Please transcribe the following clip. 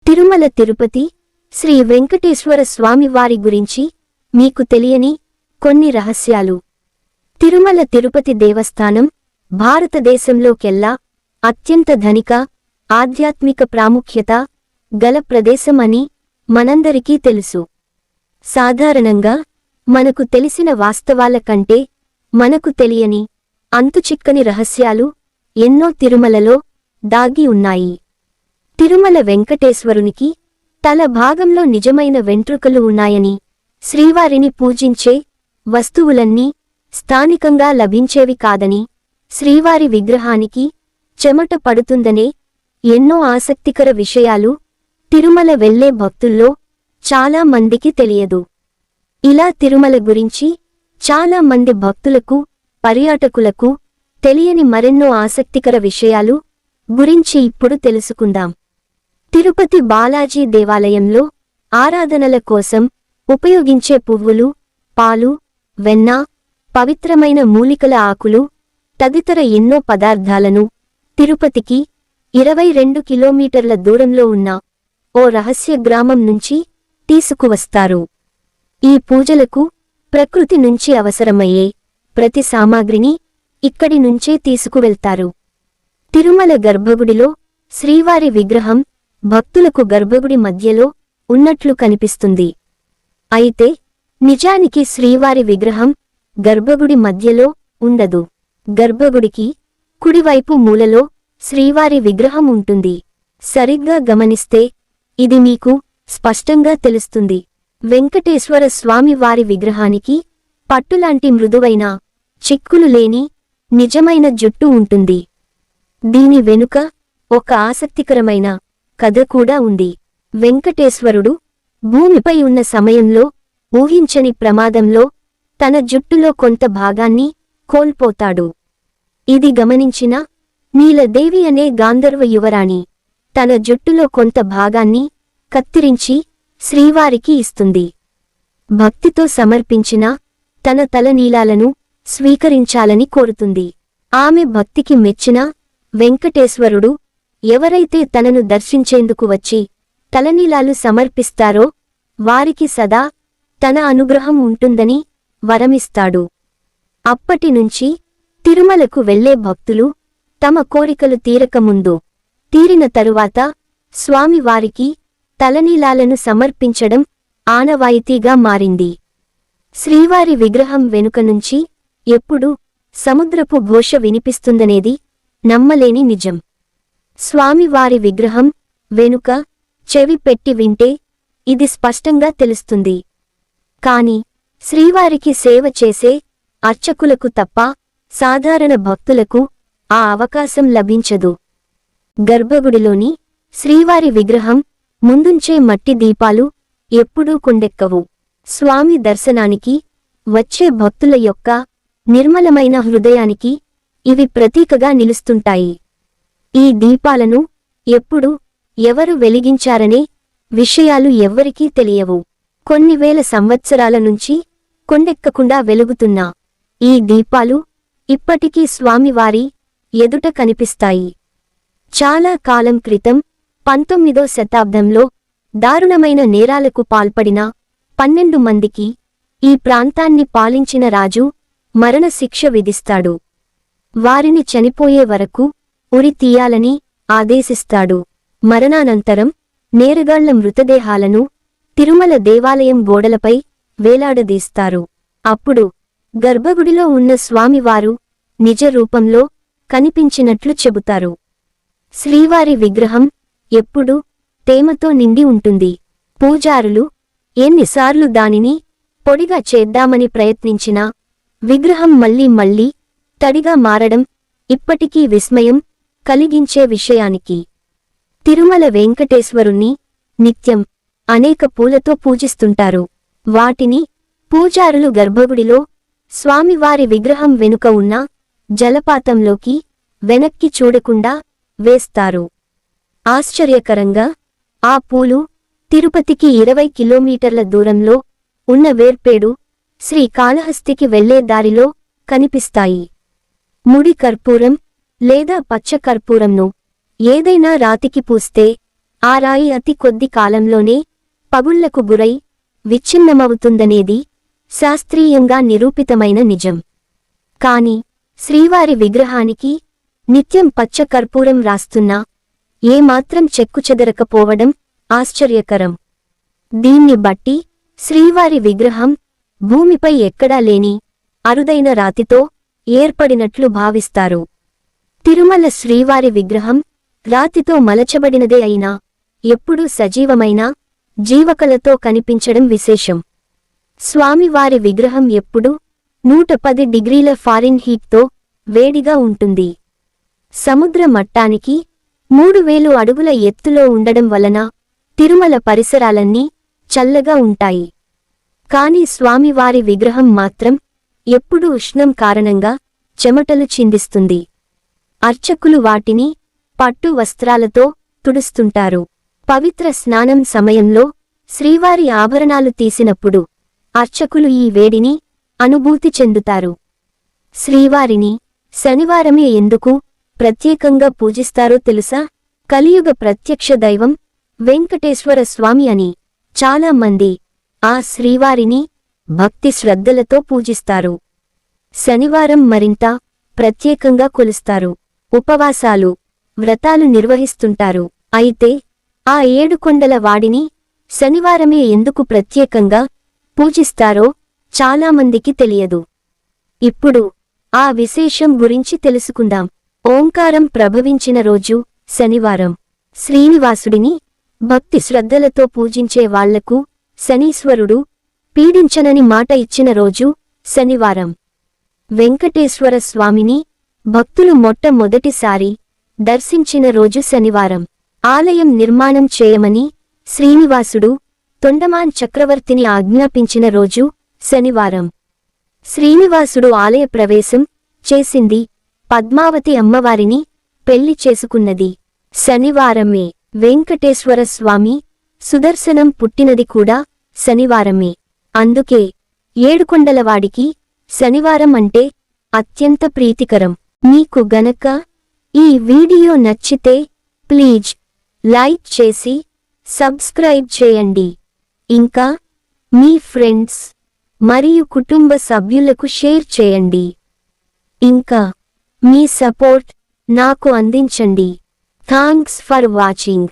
తిరుమల తిరుపతి శ్రీ వెంకటేశ్వర స్వామి వారి గురించి మీకు తెలియని కొన్ని రహస్యాలు. తిరుమల తిరుపతి దేవస్థానం భారతదేశంలోకెల్లా అత్యంత ధనిక, ఆధ్యాత్మిక ప్రాముఖ్యత గల ప్రదేశం అని మనందరికీ తెలుసు. సాధారణంగా మనకు తెలిసిన వాస్తవాల కంటే మనకు తెలియని, అంతుచిక్కని రహస్యాలు ఎన్నో తిరుమలలో దాగి ఉన్నాయి. తిరుమల వెంకటేశ్వరునికి తల భాగంలో నిజమైన వెంట్రుకలు ఉన్నాయని, శ్రీవారిని పూజించే వస్తువులన్నీ స్థానికంగా లభించేవి కాదని, శ్రీవారి విగ్రహానికి చెమట పడుతుందనే ఎన్నో ఆసక్తికర విషయాలు తిరుమల వెళ్లే భక్తుల్లో చాలా మందికి తెలియదు. ఇలా తిరుమల గురించి చాలా మంది భక్తులకు, పర్యాటకులకు తెలియని మరెన్నో ఆసక్తికర విషయాలు గురించి ఇప్పుడు తెలుసుకుందాం. తిరుపతి బాలాజీ దేవాలయంలో ఆరాధనల కోసం ఉపయోగించే పువ్వులు, పాలు, వెన్న, పవిత్రమైన మూలికల ఆకులు తదితర ఎన్నో పదార్థాలను తిరుపతికి 22 కిలోమీటర్ల దూరంలో ఉన్న ఓ రహస్య గ్రామం నుంచి తీసుకువస్తారు. ఈ పూజలకు ప్రకృతి నుంచి అవసరమయ్యే ప్రతి సామాగ్రిని ఇక్కడి నుంచే తీసుకువెళ్తారు. తిరుమల గర్భగుడిలో శ్రీవారి విగ్రహం భక్తులకు గర్భగుడి మధ్యలో ఉన్నట్లు కనిపిస్తుంది. అయితే నిజానికి శ్రీవారి విగ్రహం గర్భగుడి మధ్యలో ఉండదు. గర్భగుడికి కుడివైపు మూలలో శ్రీవారి విగ్రహం ఉంటుంది. సరిగ్గా గమనిస్తే ఇది మీకు స్పష్టంగా తెలుస్తుంది. వెంకటేశ్వర స్వామి వారి విగ్రహానికి పట్టులాంటి మృదువైన, చిక్కులు లేని నిజమైన జుట్టు ఉంటుంది. దీని వెనుక ఒక ఆసక్తికరమైన కథ కూడా ఉంది. వెంకటేశ్వరుడు భూమిపై ఉన్న సమయంలో ఊహించని ప్రమాదంలో తన జుట్టులో కొంత భాగాన్ని కోల్పోతాడు. ఇది గమనించిన నీలదేవి అనే గాంధర్వ యువరాణి తన జుట్టులో కొంత భాగాన్ని కత్తిరించి శ్రీవారికి ఇస్తుంది. భక్తితో సమర్పించిన తన తలనీలాలను స్వీకరించాలని కోరుతుంది. ఆమె భక్తికి మెచ్చిన వెంకటేశ్వరుడు ఎవరైతే తనను దర్శించేందుకు వచ్చి తలనీలాలు సమర్పిస్తారో వారికి సదా తన అనుగ్రహం ఉంటుందని వరమిస్తాడు. అప్పటినుంచి తిరుమలకు వెళ్లే భక్తులు తమ కోరికలు తీరకముందు, తీరిన తరువాత స్వామివారికి తలనీలాలను సమర్పించడం ఆనవాయితీగా మారింది. శ్రీవారి విగ్రహం వెనుక నుంచి ఎప్పుడూ సముద్రపు ఘోష వినిపిస్తుందనేది నమ్మలేని నిజం. స్వామివారి విగ్రహం వెనుక చెవి పెట్టి వింటే ఇది స్పష్టంగా తెలుస్తుంది. కాని శ్రీవారికి సేవ చేసే అర్చకులకు తప్ప సాధారణ భక్తులకు ఆ అవకాశం లభించదు. గర్భగుడిలోని శ్రీవారి విగ్రహం ముందుంచే మట్టి దీపాలు ఎప్పుడూ కొండెక్కవు. స్వామి దర్శనానికి వచ్చే భక్తుల యొక్క నిర్మలమైన హృదయానికి ఇవి ప్రతీకగా నిలుస్తుంటాయి. ఈ దీపాలను ఎప్పుడు ఎవరు వెలిగించారనే విషయాలు ఎవ్వరికీ తెలియవు. కొన్ని వేల సంవత్సరాల నుంచి కొండెక్కకుండా వెలుగుతున్న ఈ దీపాలు ఇప్పటికీ స్వామివారి ఎదుట కనిపిస్తాయి. చాలా కాలం క్రితం 19వ శతాబ్దంలో దారుణమైన నేరాలకు పాల్పడిన 12 మందికి ఈ ప్రాంతాన్ని పాలించిన రాజు మరణశిక్ష విధిస్తాడు. వారిని చనిపోయే వరకు ఉరి తీయాలని ఆదేశిస్తాడు. మరణానంతరం నేరగాళ్ల మృతదేహాలను తిరుమల దేవాలయం గోడలపై వేలాడదీస్తారు. అప్పుడు గర్భగుడిలో ఉన్న స్వామివారు నిజ రూపంలో కనిపించినట్లు చెబుతారు. శ్రీవారి విగ్రహం ఎప్పుడూ తేమతో నిండి ఉంటుంది. పూజారులు ఎన్నిసార్లు దానిని పొడిగా చేద్దామని ప్రయత్నించినా విగ్రహం మళ్లీ మళ్లీ తడిగా మారడం ఇప్పటికీ విస్మయం కలిగించే విషయానికి. తిరుమల వెంకటేశ్వరుణ్ణి నిత్యం అనేక పూలతో పూజిస్తుంటారు. వాటిని పూజారులు గర్భగుడిలో స్వామివారి విగ్రహం వెనుక ఉన్న జలపాతంలోకి వెనక్కి చూడకుండా వేస్తారు. ఆశ్చర్యకరంగా ఆ పూలు తిరుపతికి 20 కిలోమీటర్ల దూరంలో ఉన్న వేర్పేడు శ్రీ కాళహస్తికి వెళ్లే దారిలో కనిపిస్తాయి. ముడి కర్పూరం లేదా పచ్చ కర్పూరంను ఏదైనా రాతికి పూస్తే ఆ రాయి అతి కొద్ది కాలంలోనే పగుళ్లకు గురై విచ్ఛిన్నమవుతుందనేది శాస్త్రీయంగా నిరూపితమైన నిజం. కాని శ్రీవారి విగ్రహానికి నిత్యం పచ్చ కర్పూరం రాస్తున్నా ఏమాత్రం చెక్కుచెదరకపోవడం ఆశ్చర్యకరం. దీన్ని బట్టి శ్రీవారి విగ్రహం భూమిపై ఎక్కడా లేని అరుదైన రాతితో ఏర్పడినట్లు భావిస్తారు. తిరుమల శ్రీవారి విగ్రహం రాతితో మలచబడినదే అయినా ఎప్పుడూ సజీవమైన జీవకళతో కనిపించడం విశేషం. స్వామివారి విగ్రహం ఎప్పుడూ 110 డిగ్రీల ఫారెన్హీట్తో వేడిగా ఉంటుంది. సముద్ర మట్టానికి 3000 అడుగుల ఎత్తులో ఉండడం వలన తిరుమల పరిసరాలన్నీ చల్లగా ఉంటాయి. కాని స్వామివారి విగ్రహం మాత్రం ఎప్పుడూ ఉష్ణం కారణంగా చెమటలు చిందిస్తుంది. అర్చకులు వాటిని పట్టు వస్త్రాలతో తుడుస్తుంటారు. పవిత్ర స్నానం సమయంలో శ్రీవారి ఆభరణాలు తీసినప్పుడు అర్చకులు ఈ వేడిని అనుభూతి చెందుతారు. శ్రీవారిని శనివారమే ఎందుకు ప్రత్యేకంగా పూజిస్తారో తెలుసా? కలియుగ ప్రత్యక్ష దైవం వెంకటేశ్వర స్వామి అని చాలా మంది ఆ శ్రీవారిని భక్తి శ్రద్ధలతో పూజిస్తారు. శనివారం మరింత ప్రత్యేకంగా కొలుస్తారు. ఉపవాసాలు, వ్రతాలు నిర్వహిస్తుంటారు. అయితే ఆ 7 కొండల వాడిని శనివారమే ఎందుకు ప్రత్యేకంగా పూజిస్తారో చాలామందికి తెలియదు. ఇప్పుడు ఆ విశేషం గురించి తెలుసుకుందాం. ఓంకారం ప్రభవించిన రోజు శనివారం. శ్రీనివాసుడిని భక్తి శ్రద్ధలతో పూజించే వాళ్లకు శనీశ్వరుడు పీడించనని మాట ఇచ్చిన రోజు శనివారం. వెంకటేశ్వర స్వామిని భక్తులు మొట్టమొదటిసారి దర్శించిన రోజు శనివారం. ఆలయం నిర్మాణం చేయమని శ్రీనివాసుడు తొండమాన్ చక్రవర్తిని ఆజ్ఞాపించిన రోజు శనివారం. శ్రీనివాసుడు ఆలయ ప్రవేశం చేసింది పద్మావతి అమ్మవారిని పెళ్లి చేసుకున్నది శనివారమే. వెంకటేశ్వర స్వామి సుదర్శనం పుట్టినది కూడా శనివారమే. అందుకే ఏడుకొండలవాడికి శనివారం అంటే అత్యంత ప్రీతికరం. మీకు గనక ఈ వీడియో నచ్చితే ప్లీజ్ లైక్ చేసి సబ్స్క్రైబ్ చేయండి. ఇంకా మీ ఫ్రెండ్స్ మరియు కుటుంబ సభ్యులకు షేర్ చేయండి. ఇంకా మీ సపోర్ట్ నాకు అందించండి. Thanks for watching.